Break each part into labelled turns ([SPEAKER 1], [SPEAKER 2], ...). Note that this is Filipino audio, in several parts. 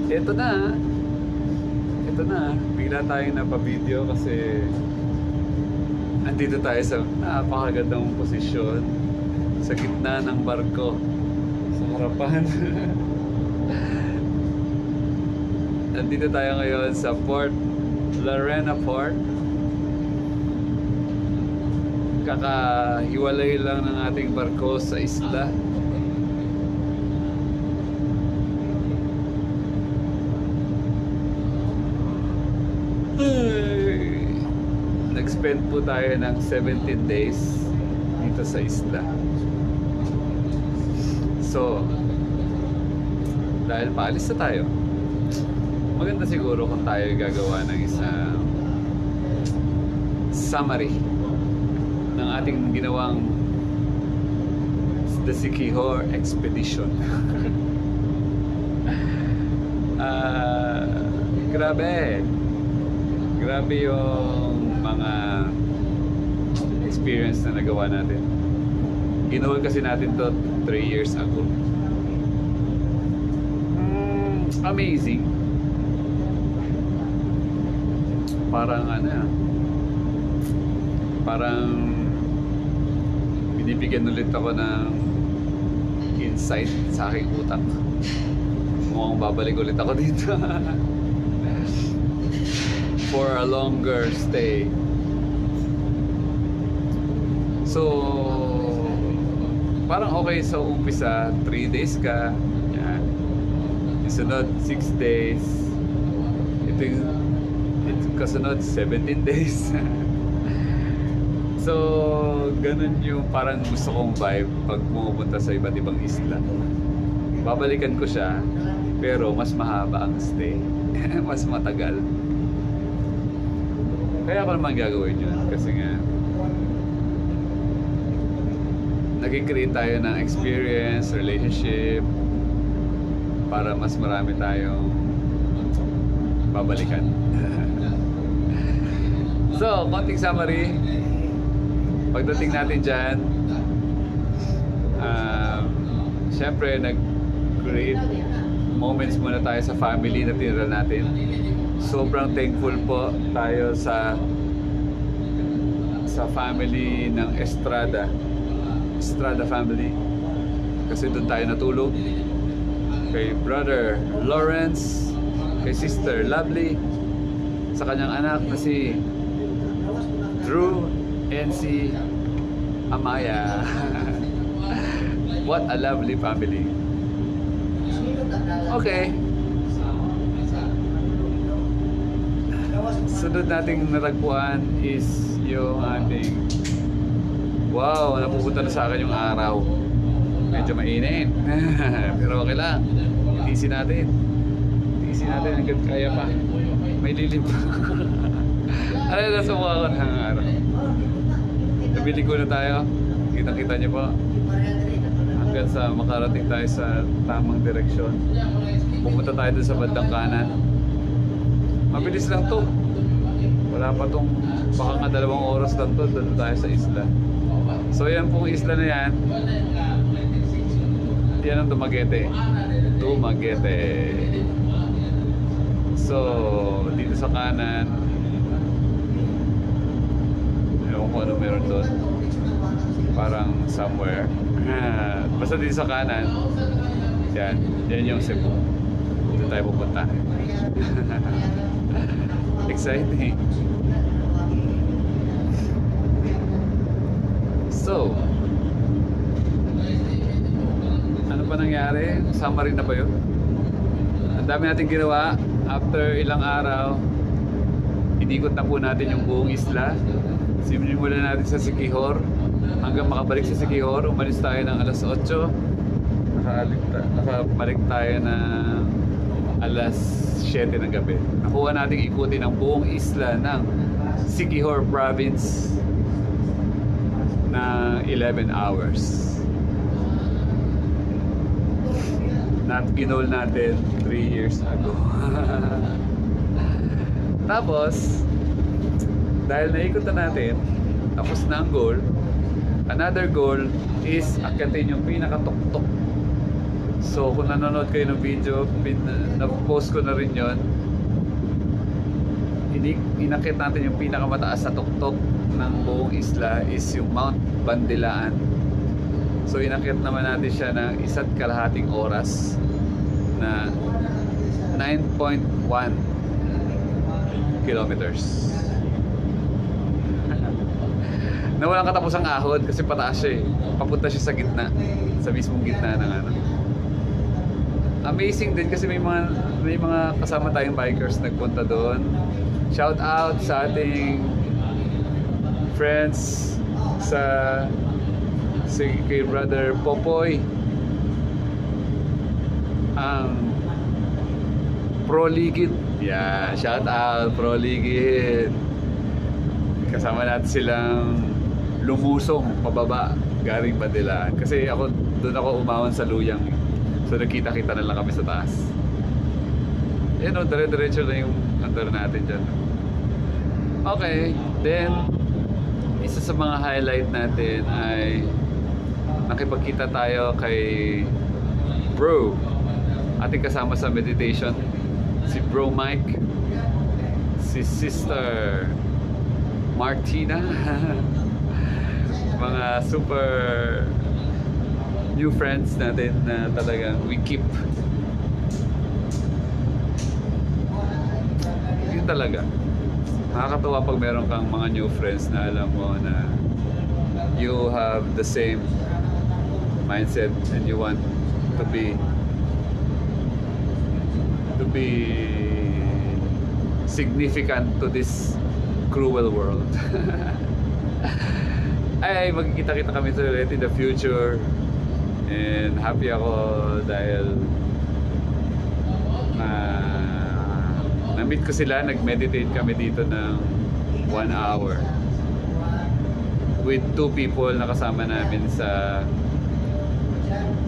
[SPEAKER 1] Ito na. Ito na. Bigla tayong napavideo kasi andito tayo sa napakagandang posisyon sa gitna ng barko. Sa harapan. Andito tayo ngayon sa Port Larena Port. Kakahiwalay lang ng ating barko sa isla. Nag-spend po tayo ng 17 days dito sa isla. So, dahil paalis na tayo, maganda siguro kung tayo gagawa ng isang summary ng ating ginawang The Siquijor Expedition. Grabe yung mga experience na nagawa natin. Ginawa kasi natin to 3 years ago. Amazing. Parang parang binibigyan ulit ako ng insight sa aking utak. Mukhang babalik ulit ako dito. For a longer stay. So, parang okay sa umpisa, 3 days ka. Yan. Isunod, 6 days. Ito kasunod, 17 days. So, ganun yung parang gusto kong vibe pag pumupunta sa iba't ibang isla. Babalikan ko siya, pero mas mahaba ang stay. Mas matagal. Kaya ako naman gagawin yun. Kasi nga, nag-create tayo ng experience, relationship, para mas marami tayong babalikan. So, konting summary. Pagdating natin dyan, syempre nag-create moments muna tayo sa family na tinira natin. Sobrang thankful po tayo sa family ng Estrada family, kasi doon tayo natulog. Kay brother Lawrence, kay sister Lovely, sa kanyang anak na si Drew and si Amaya. What a lovely family. Okay. Sunod nating natagpuan is yung ating napupunta na sa akin yung araw. Medyo mainit. Pero okay lang. Tiisin natin hanggang kaya pa. May lilim pa. Ano na sa mukha ko ng araw. Nabili ko na tayo. Kita-kita niyo po. Hanggang sa makarating tayo sa tamang direksyon. Pupunta tayo dun sa bandang kanan. Mabilis lang to. Wala pa tong, baka nga 2 oras lang to, doon tayo sa isla. So yan pong isla na yan. Yan ang Dumaguete. So, dito sa kanan, ewan ko ano meron doon. Parang somewhere. Basta dito sa kanan, yan yung Cebu. Dito tayo pupunta. Exciting. So, ano pa nangyari? Summary na ba yun? Ang dami natin ginawa. After ilang araw, inikot na po natin yung buong isla. Simulan natin sa Siquijor. Hanggang makabalik sa Siquijor, umalis tayo ng alas 8. Nakabalik tayo ng alas 7 ng gabi. Nakuha natin ikutin ang buong isla ng Siquijor Province na 11 hours. Not ginol natin 3 years ago. Tapos, dahil naikot na natin, tapos na ang goal, another goal is akyatin yung pinakatuktok So kung nanonood kayo ng video, na-post ko na rin yon. Inakit natin yung pinakamataas na tuktok ng buong isla is yung Mount Bandilaan. So inakit naman natin siya ng 1.5 oras na 9.1 kilometers. Na walang katapusang ahon kasi pataas siya eh. Papunta siya sa gitna, sa mismong gitna ng ano. Amazing din kasi may mga kasama tayong bikers nagpunta doon. Shout out sa ating friends kay brother Popoy, ang Pro Ligid. Yeah, shout out Pro Ligid. Kasama natin silang lumusong pababa galing Bandilaan. Kasi doon ako umawan sa Luyang. So nakita-kita na lang kami sa taas. Yan o, dire-diretso na yung andar natin dyan. Okay, then isa sa mga highlight natin ay nakipagkita tayo kay Bro, ating kasama sa meditation, si Bro Mike, si Sister Martina. Mga super new friends natin na talagang we keep. Yun talaga. Nakakatuwa pag meron kang mga new friends na alam mo na you have the same mindset and you want to be significant to this cruel world. Ay, magkikita-kita kami ulit in the future. And happy ako dahil na-meet ko sila. Nag-meditate kami dito ng 1 hour with 2 people na kasama namin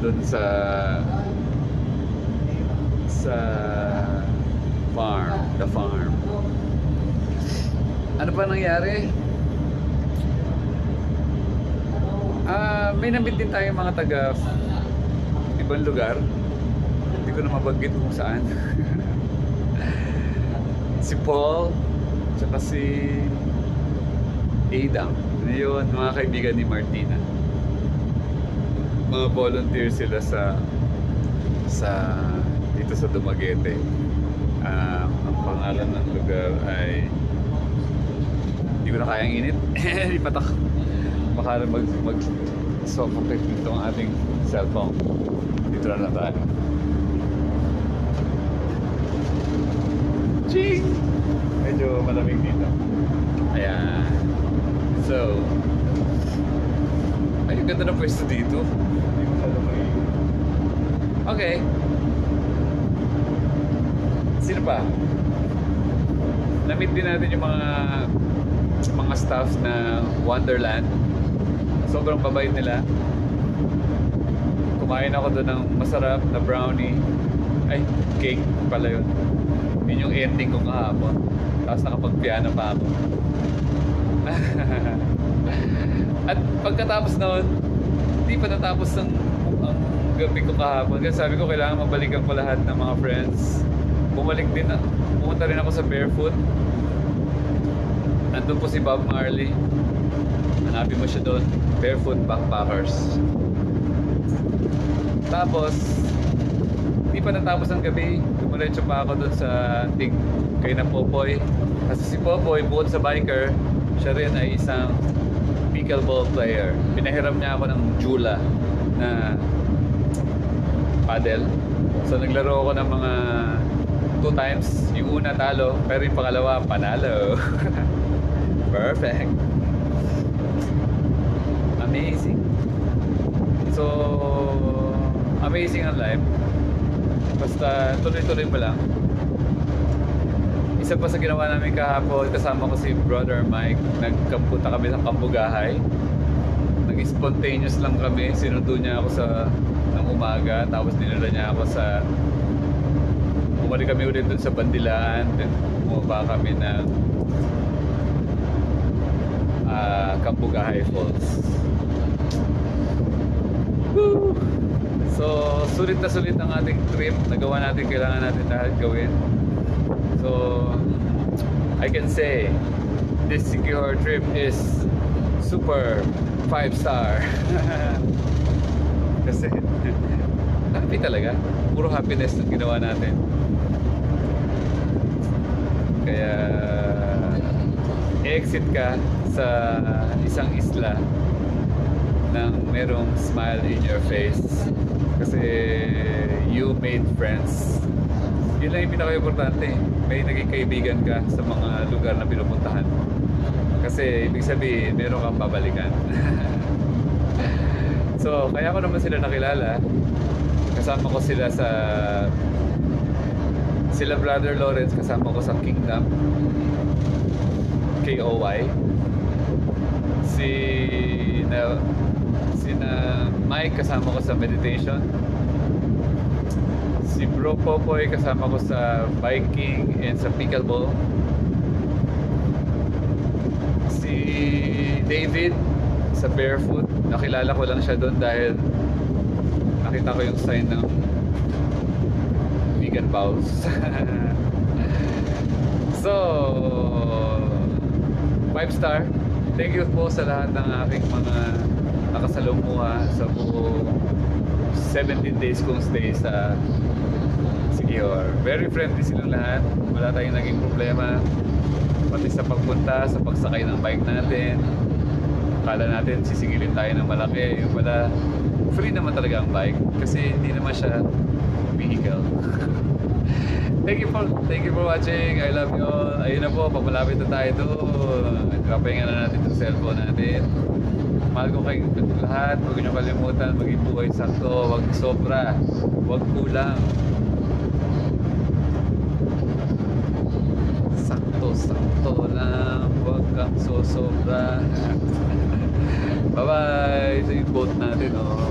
[SPEAKER 1] dun sa the farm. Ano pa nangyari? May nabit din tayong mga taga ibang lugar. Hindi ko na mabanggit kung saan. Si Paul, tsaka si Adam. Yun, mga kaibigan ni Martina. Mga volunteer sila dito sa Dumaguete. Ang pangalan ng lugar ay hindi ko na kayang init. Lipat ako. Baka mag-suffocate dito ang ating cellphone. Dito na tayo. Ching! Medyo malamig dito. Ayan. So, ay, ganda ng pwesto dito. Hindi ko masyado okay. Sino pa? Na-meet din natin yung mga staff na Wonderland. Sobrang babait nila. Kumain ako doon ng masarap na brownie. Ay, cake pala yun. Yun yung ending ko kahapon. Tapos nakapag-piano pa ako. At pagkatapos noon, hindi pa natapos ang gabi ko kahapon. Kaya sabi ko, kailangan mabalikan ko lahat ng mga friends. Pumunta rin ako sa Barefoot. Nandun po si Bob Marley. Hanapin mo siya doon. Barefoot Backpackers. Tapos, hindi pa natapos ang gabi. Dumuretso pa ako doon sa kay na Popoy. Kasi si Popoy, bukod sa biker, siya rin ay isang pickleball player. Pinahiram niya ako ng Jula na paddle. So naglaro ako ng mga 2 times. Yung una talo, pero yung pangalawa panalo. Perfect. Amazing. So amazing ang life. Basta tuloy-tuloy mo lang. Isa pa sa ginawa namin kahapon, kasama ko si Brother Mike. Nagkampunta kami sa Kambugahay. Nag-spontaneous lang kami. Sinundo niya ako ng umaga. Tapos dinala niya ako bumalik kami ulit dun sa Bandilaan. Then bumaba kami ng Kambugahay Falls. Woo! So, sulit na sulit ang ating trip. Nagawa natin, kailangan natin lahat gawin. So, I can say, this Siquijor trip is super 5-star. Kasi, happy talaga. Puro happiness ang ginawa natin. Kaya, exit ka sa isang isla nang merong smile in your face kasi you made friends. Yun lang yung pinaka-importante. May naging kaibigan ka sa mga lugar na pinupuntahan mo. Kasi ibig sabihin, meron kang babalikan. So, kaya ko naman sila nakilala. Kasama ko sila Brother Lawrence, kasama ko sa Kingdom KOY. Sina Mike kasama ko sa meditation. Si Bro Popoy kasama ko sa biking and sa pickleball. Si David sa barefoot. Nakilala ko lang siya doon dahil nakita ko yung sign ng vegan bowls. So, 5-star. Thank you po sa lahat ng aking mga nakasalumuha sa buong 17 days kong stay sa Siquijor. Very friendly silang lahat. Wala tayong naging problema. Pati sa pagpunta, sa pagsakay ng bike natin. Akala natin sisingilin tayo ng malaki. Yung pala, free naman talaga ang bike. Kasi hindi naman siya vehicle. Thank you for watching. I love you all. Ayun na po, papalapit na tayo doon. Kapahinga na natin itong cellphone natin. Mahal ko kayong lahat. Huwag niyo kalimutan, maging buhay sakto. Huwag sobra. Huwag kulang. Sakto lang. Huwag kang sosobra. Bye-bye. Ito yung boat natin, oh.